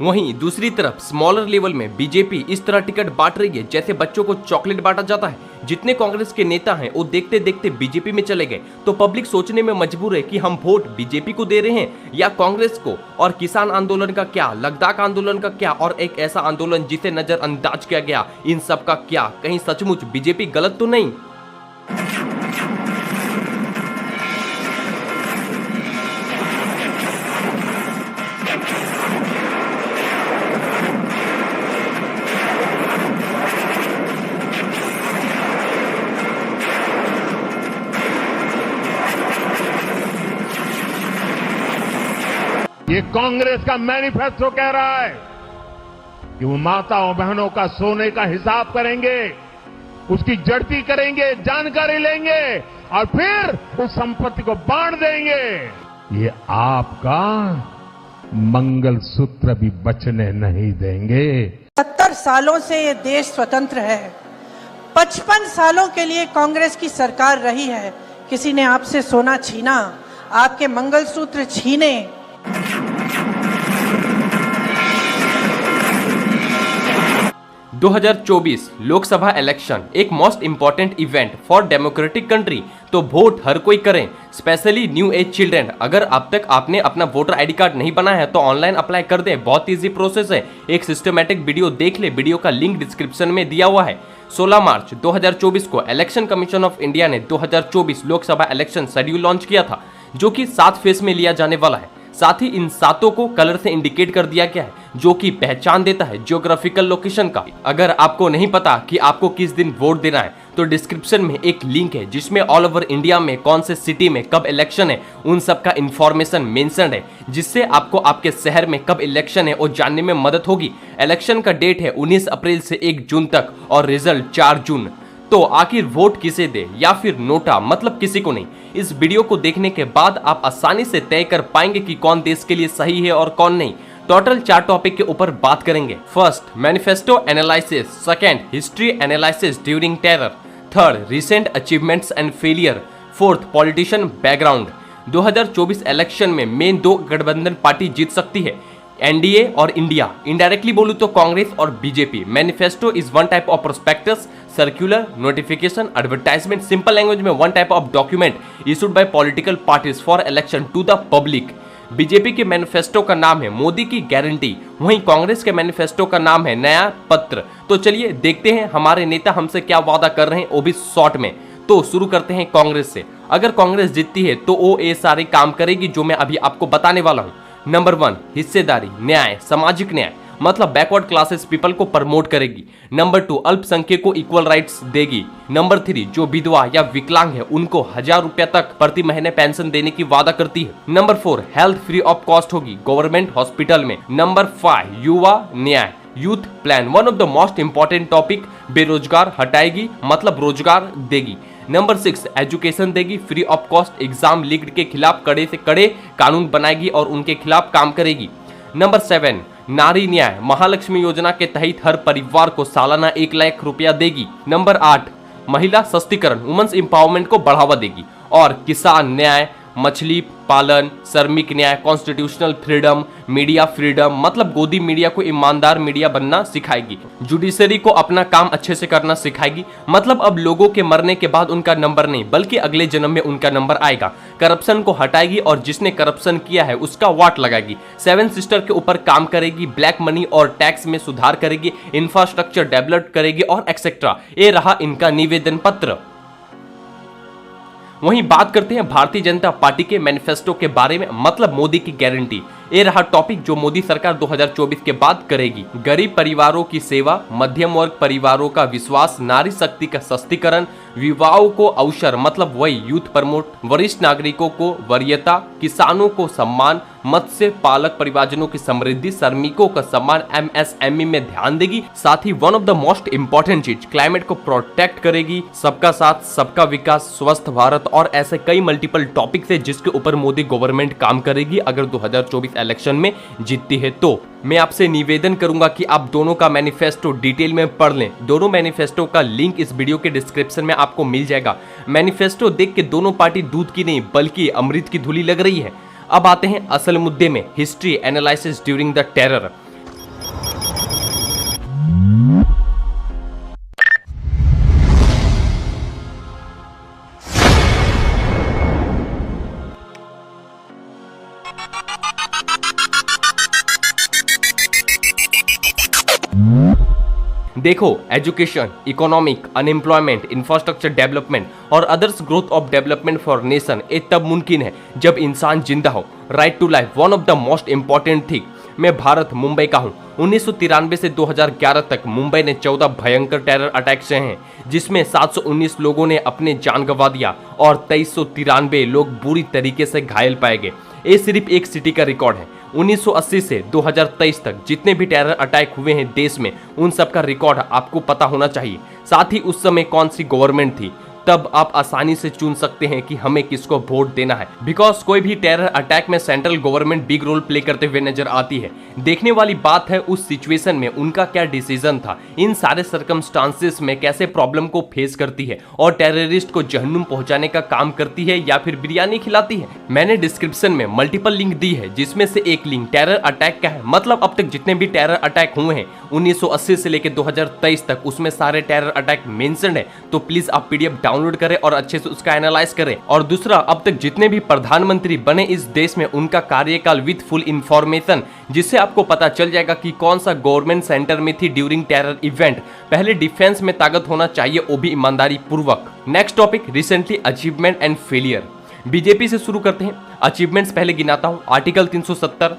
वहीं दूसरी तरफ स्मॉलर लेवल में बीजेपी इस तरह टिकट बांट रही है जैसे बच्चों को चॉकलेट बांटा जाता है। जितने कांग्रेस के नेता हैं वो देखते देखते बीजेपी में चले गए, तो पब्लिक सोचने में मजबूर है कि हम वोट बीजेपी को दे रहे हैं या कांग्रेस को। और किसान आंदोलन का क्या, लद्दाख आंदोलन का क्या, और एक ऐसा आंदोलन जिसे नजरअंदाज किया गया, इन सब का क्या? कहीं सचमुच बीजेपी गलत तो नहीं? ये कांग्रेस का मैनिफेस्टो कह रहा है कि वो माताओं बहनों का सोने का हिसाब करेंगे, उसकी जड़ती करेंगे, जानकारी लेंगे और फिर उस संपत्ति को बांट देंगे। ये आपका मंगलसूत्र भी बचने नहीं देंगे। 70 सालों से ये देश स्वतंत्र है। 55 सालों के लिए कांग्रेस की सरकार रही है। किसी ने आपसे सोना छीना, आपके मंगलसूत्र छीने। 2024 लोकसभा इलेक्शन एक most important event for democratic country, तो वोट हर कोई करें, स्पेशली न्यू एज चिल्ड्रन। अगर अब तक आपने अपना वोटर आईडी कार्ड नहीं बनाया है तो ऑनलाइन अप्लाई कर दें, बहुत इजी प्रोसेस है। एक सिस्टमैटिक वीडियो देख ले, वीडियो का लिंक डिस्क्रिप्शन में दिया हुआ है। 16 मार्च 2024 को इलेक्शन कमीशन ऑफ इंडिया ने 2024 लोकसभा इलेक्शन शेड्यूल लॉन्च किया था, जो कि 7 फेज में लिया जाने वाला है। साथ ही इन सातों को कलर से इंडिकेट कर दिया गया है, जो कि पहचान देता है जियोग्राफिकल लोकेशन का। अगर आपको नहीं पता कि आपको किस दिन वोट देना है तो डिस्क्रिप्शन में एक लिंक है जिसमें ऑल ओवर इंडिया में कौन से सिटी में कब इलेक्शन है उन सब का इंफॉर्मेशन मेंशन है, जिससे आपको आपके शहर में कब इलेक्शन है वो जानने में मदद होगी। इलेक्शन का डेट है 19 अप्रैल से 1 जून तक और रिजल्ट 4 जून। तो आखिर वोट किसे दे या फिर नोटा, मतलब किसी को नहीं। इस वीडियो को देखने के बाद आप आसानी से तय कर पाएंगे कि कौन देश के लिए सही है और कौन नहीं। टोटल 4 टॉपिक के ऊपर बात करेंगे। First, manifesto analysis. Second, history analysis during terror. Third, recent achievements and failure. Fourth, politician background. 2024 election में मेन 2 गठबंधन पार्टी जीत सकती है, एनडीए और इंडिया। इनडायरेक्टली बोलूं तो कांग्रेस और BJP. Manifesto is one type of prospectus, circular, notification, advertisement, simple language में one type of document issued by political parties for election to the public. BJP के manifesto का नाम है मोदी की गारंटी, वहीं कांग्रेस के मैनिफेस्टो का नाम है नया पत्र। तो चलिए देखते हैं हमारे नेता हमसे क्या वादा कर रहे हैं, वो भी शॉर्ट में। तो शुरू करते हैं कांग्रेस से। अगर कांग्रेस जीतती है तो वो ये सारे काम करेगी जो मैं अभी आपको बताने वाला हूँ। नंबर 1, हिस्सेदारी, न्याय, सामाजिक न्याय, मतलब बैकवर्ड क्लासेस पीपल को प्रमोट करेगी। नंबर 2, अल्पसंख्यक को इक्वल राइट्स देगी। नंबर 3, जो विधवा या विकलांग है उनको 1000 रुपया तक प्रति महीने पेंशन देने की वादा करती है। Number 4, health free of cost होगी गवर्नमेंट हॉस्पिटल में। नंबर 5, युवा न्याय, youth plan, one of the most important topic. बेरोजगार हटाएगी, मतलब रोजगार देगी। नंबर 6, एजुकेशन देगी, free of cost exam leaked के खिलाफ कड़े से कड़े कानून बनाएगी और उनके खिलाफ काम करेगी। नंबर 7, नारी न्याय, महालक्ष्मी योजना के तहत हर परिवार को सालाना 1 लाख रुपया देगी। नंबर 8, महिला सशक्तिकरण, वुमेन्स एम्पावरमेंट को बढ़ावा देगी। और किसान न्याय, मछली पालन, श्रमिक न्याय, कॉन्स्टिट्यूशनल फ्रीडम, मीडिया फ्रीडम, मतलब गोदी मीडिया को ईमानदार मीडिया बनना सिखाएगी। जुडिशरी को अपना काम अच्छे से करना सिखाएगी, मतलब अब लोगों के मरने के बाद उनका नंबर नहीं बल्कि अगले जन्म में उनका नंबर आएगा। करप्शन को हटाएगी और जिसने करप्शन किया है उसका वाट लगाएगी। 7 सिस्टर के ऊपर काम करेगी, ब्लैक मनी और टैक्स में सुधार करेगी, इंफ्रास्ट्रक्चर डेवलप करेगी और एक्सेट्रा। ये रहा इनका निवेदन पत्र। वहीं बात करते हैं भारतीय जनता पार्टी के मैनिफेस्टो के बारे में, मतलब मोदी की गारंटी। ये रहा टॉपिक जो मोदी सरकार 2024 के बाद करेगी। गरीब परिवारों की सेवा, मध्यम वर्ग परिवारों का विश्वास, नारी शक्ति का सशक्तिकरण, विवाहों को अवसर, मतलब वही यूथ प्रमोट, वरिष्ठ नागरिकों को वरीयता, किसानों को सम्मान, मत्स्य पालक परिवारजनों की समृद्धि, श्रमिकों का सम्मान, एमएसएमई में ध्यान देगी। साथ ही one of the most important चीज, क्लाइमेट को प्रोटेक्ट करेगी, सबका साथ सबका विकास, स्वस्थ भारत और ऐसे कई मल्टीपल टॉपिक्स है जिसके ऊपर मोदी गवर्नमेंट काम करेगी अगर 2024 इलेक्शन में जीतती है। तो मैं आपसे निवेदन करूंगा कि आप दोनों का मैनिफेस्टो डिटेल में पढ़ लें। दोनों मैनिफेस्टो का लिंक इस वीडियो के डिस्क्रिप्शन में आपको मिल जाएगा। मैनिफेस्टो देख के दोनों पार्टी दूध की नहीं बल्कि अमृत की धुली लग रही है। अब आते हैं असल मुद्दे में, history analysis during the terror. देखो, education, economic, unemployment, infrastructure development और others growth of development for nation ये तब मुमकिन है जब इंसान जिंदा हो। Right to life, one of the most important thing. मैं भारत मुंबई का हूँ। 1993 से 2011 तक मुंबई ने 14 भयंकर टेरर अटैक सहे हैं, जिसमें 719 लोगों ने अपने जान गंवा दिया और 2393 लोग बुरी तरीके से घायल पाए गए। ये सिर्फ एक सिटी का रिकॉर्ड है। 1980 से 2023 तक जितने भी टेरर अटैक हुए हैं देश में, उन सब का रिकॉर्ड आपको पता होना चाहिए। साथ ही उस समय कौन सी गवर्नमेंट थी, तब आप आसानी से चुन सकते हैं कि हमें किसको वोट देना है। बिकॉज कोई भी टेरर अटैक में central government big role play करते हुए नजर आती है। देखने वाली बात है उस सिचुएशन में उनका क्या डिसीजन था, इन सारे सर्कमस्टांसेस में कैसे प्रॉब्लम को फेस करती है और टेररिस्ट को जहन्नुम पहुंचाने का काम करती है या फिर बिरयानी खिलाती है। मैंने डिस्क्रिप्शन में मल्टीपल लिंक दी है, जिसमें से एक लिंक टेरर अटैक का है, मतलब अब तक जितने भी टेरर अटैक हुए हैं 1980 से लेकर 2023 तक, उसमें सारे टेरर अटैक मेंशन्ड है। तो प्लीज आप पीडीएफ डाउनलोड करें और अच्छे से उसका एनालाइज करें। और दूसरा, अब तक जितने भी प्रधानमंत्री बने इस देश में, उनका कार्यकाल विद फुल इंफॉर्मेशन, जिससे आपको पता चल जाएगा कि कौन सा गवर्नमेंट सेंटर में थी ड्यूरिंग टेरर इवेंट। पहले डिफेंस में ताकत होना चाहिए, वो भी ईमानदारी पूर्वक। Next topic, recently achievement and failure. BJP से शुरू करते हैं। अचीवमेंट्स पहले गिनाता हूं। Article 370,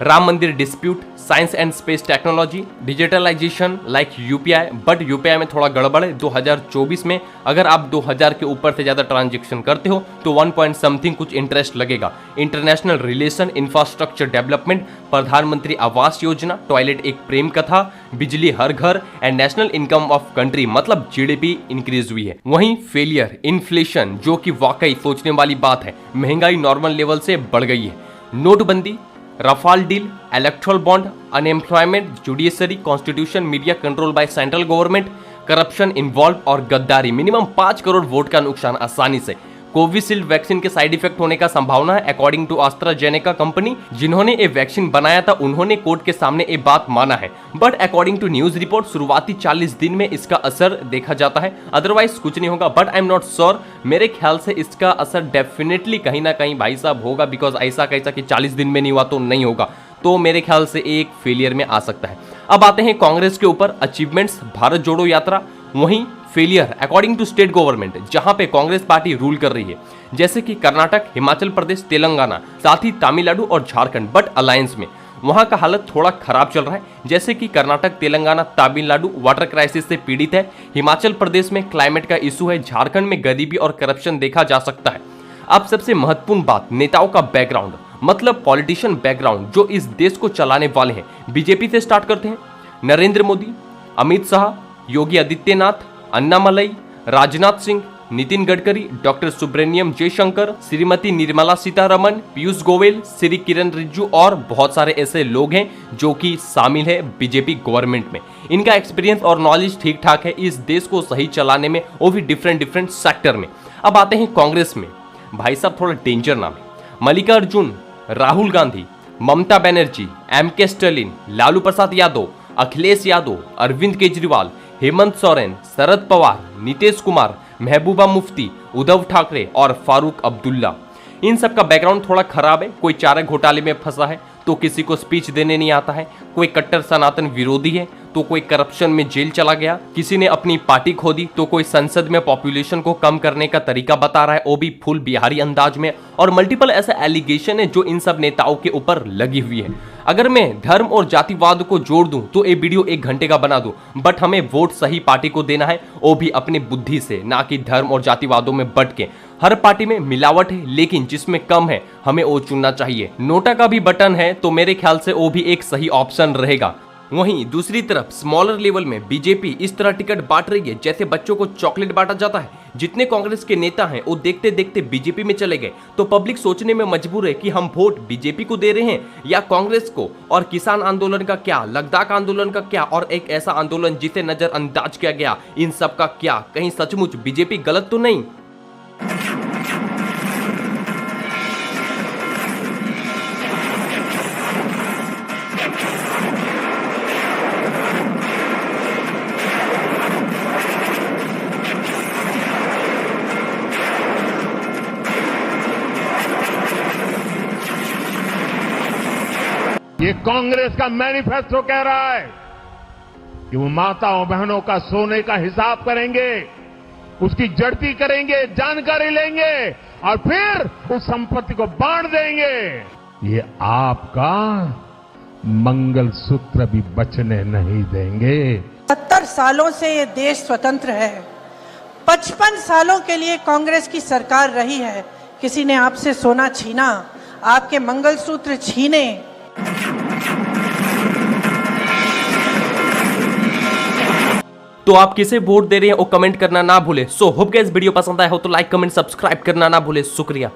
Ram Mandir dispute, science and space technology, digitalisation like UPI, but UPI में थोड़ा गड़बड़ है। 2024 में अगर आप 2000 के ऊपर से ज्यादा ट्रांजैक्शन करते हो तो 1 पॉइंट समथिंग कुछ इंटरेस्ट लगेगा। इंटरनेशनल रिलेशन, इंफ्रास्ट्रक्चर डेवलपमेंट, प्रधानमंत्री आवास योजना, टॉयलेट एक प्रेम कथा, बिजली हर घर and national income of country, मतलब जीडीपी इंक्रीज हुई है। वहीं फेलियर, इन्फ्लेशन, जो कि वाकई सोचने वाली बात है, महंगाई नॉर्मल लेवल से बढ़ गई है। नोटबंदी, Rafale deal, erectile bond, unemployment, judiciary, constitution, media control by central government, corruption involve और गद्दारी। मिनिमम 5 करोड़ वोट का नुकसान आसानी से। कोविशील्ड वैक्सीन के साइड इफेक्ट होने का संभावना है। अकॉर्डिंग टू एस्ट्राजेनेका कंपनी, जिन्होंने ये वैक्सीन बनाया था, उन्होंने कोर्ट के सामने ये बात माना है। But according to news report, शुरुआती 40 दिन में इसका असर देखा जाता है, अदरवाइज कुछ नहीं होगा। But I am not sure, मेरे ख्याल से इसका असर डेफिनेटली कहीं ना कहीं भाई साहब होगा, बिकॉज ऐसा कैसा कि 40 दिन में नहीं हुआ तो नहीं होगा। तो मेरे ख्याल से एक फेलियर में आ सकता है। अब आते हैं कांग्रेस के ऊपर। अचीवमेंट्स, भारत जोड़ो यात्रा। वहीं failure according to state government, जहां पे कांग्रेस पार्टी रूल कर रही है, जैसे कि कर्नाटक, हिमाचल प्रदेश, तेलंगाना, साथ ही तमिलनाडु और झारखंड, बट अलायंस में वहां का हालत थोड़ा खराब चल रहा है। जैसे कि कर्नाटक, तेलंगाना, तमिलनाडु वाटर क्राइसिस से पीड़ित है, हिमाचल प्रदेश में क्लाइमेट का इशू है, झारखंड में गरीबी और करप्शन देखा जा सकता है। अब सबसे महत्वपूर्ण बात, नेताओं का बैकग्राउंड, मतलब पॉलिटिशियन बैकग्राउंड, जो इस देश को चलाने वाले हैं। बीजेपी से स्टार्ट करते हैं। नरेंद्र मोदी, अमित शाह, योगी आदित्यनाथ, अन्नामलई, राजनाथ सिंह, नितिन गडकरी, डॉक्टर सुब्रमण्यम जयशंकर, श्रीमती निर्मला सीतारमण, पीयूष गोयल, श्री किरण रिजिजू और बहुत सारे ऐसे लोग हैं जो कि शामिल है बीजेपी गवर्नमेंट में। इनका एक्सपीरियंस और नॉलेज ठीक ठाक है इस देश को सही चलाने में, वो भी डिफरेंट सेक्टर में। अब आते हैं कांग्रेस में। भाई साहब थोड़ा डेंजर नाम है। मल्लिकार्जुन, राहुल गांधी, ममता बनर्जी, एमके स्टालिन, लालू प्रसाद यादव, अखिलेश यादव, अरविंद केजरीवाल, हेमंत सोरेन, शरद पवार, नीतीश कुमार, महबूबा मुफ्ती, उद्धव ठाकरे और फारूक अब्दुल्ला। इन सब का बैकग्राउंड थोड़ा खराब है। कोई चारा घोटाले में फंसा है, तो किसी को स्पीच देने नहीं आता है, कोई कट्टर सनातन विरोधी है, तो कोई करप्शन में जेल चला गया, किसी ने अपनी पार्टी खो दी, तो कोई संसद में पॉपुलेशन को कम करने का तरीका बता रहा है, वो भी फुल बिहारी अंदाज में। और मल्टीपल ऐसे एलिगेशन है जो इन सब नेताओं के ऊपर लगी हुई है। अगर मैं धर्म और जातिवाद को जोड़ दूं तो ये वीडियो 1 घंटे का बना दूं, बट हमें वोट सही पार्टी को देना है, वो भी अपनी बुद्धि से, ना कि धर्म और जातिवादों में बट के। हर पार्टी में मिलावट है, लेकिन जिसमें कम है हमें वो चुनना चाहिए। नोटा का भी बटन है, तो मेरे ख्याल से वो भी एक सही ऑप्शन रहेगा। वहीं दूसरी तरफ स्मॉलर लेवल में बीजेपी इस तरह टिकट बांट रही है जैसे बच्चों को चॉकलेट बांटा जाता है। जितने कांग्रेस के नेता हैं वो देखते देखते बीजेपी में चले गए, तो पब्लिक सोचने में मजबूर है कि हम वोट बीजेपी को दे रहे हैं या कांग्रेस को। और किसान आंदोलन का क्या, लद्दाख आंदोलन का क्या, और एक ऐसा आंदोलन जिसे नजरअंदाज किया गया, इन सब का क्या? कहीं सचमुच बीजेपी गलत तो नहीं? ये कांग्रेस का मैनिफेस्टो कह रहा है कि वो माताओं बहनों का सोने का हिसाब करेंगे, उसकी जड़ती करेंगे, जानकारी लेंगे और फिर उस संपत्ति को बांट देंगे। ये आपका मंगलसूत्र भी बचने नहीं देंगे। 70 सालों से ये देश स्वतंत्र है। 55 सालों के लिए कांग्रेस की सरकार रही है। किसी ने आपसे सोना छीना, आपके मंगलसूत्र छीने। तो आप किसे वोट दे रहे हैं वो कमेंट करना ना भूले। सो होप गाइस वीडियो पसंद आया हो तो लाइक कमेंट सब्सक्राइब करना ना भूले। शुक्रिया।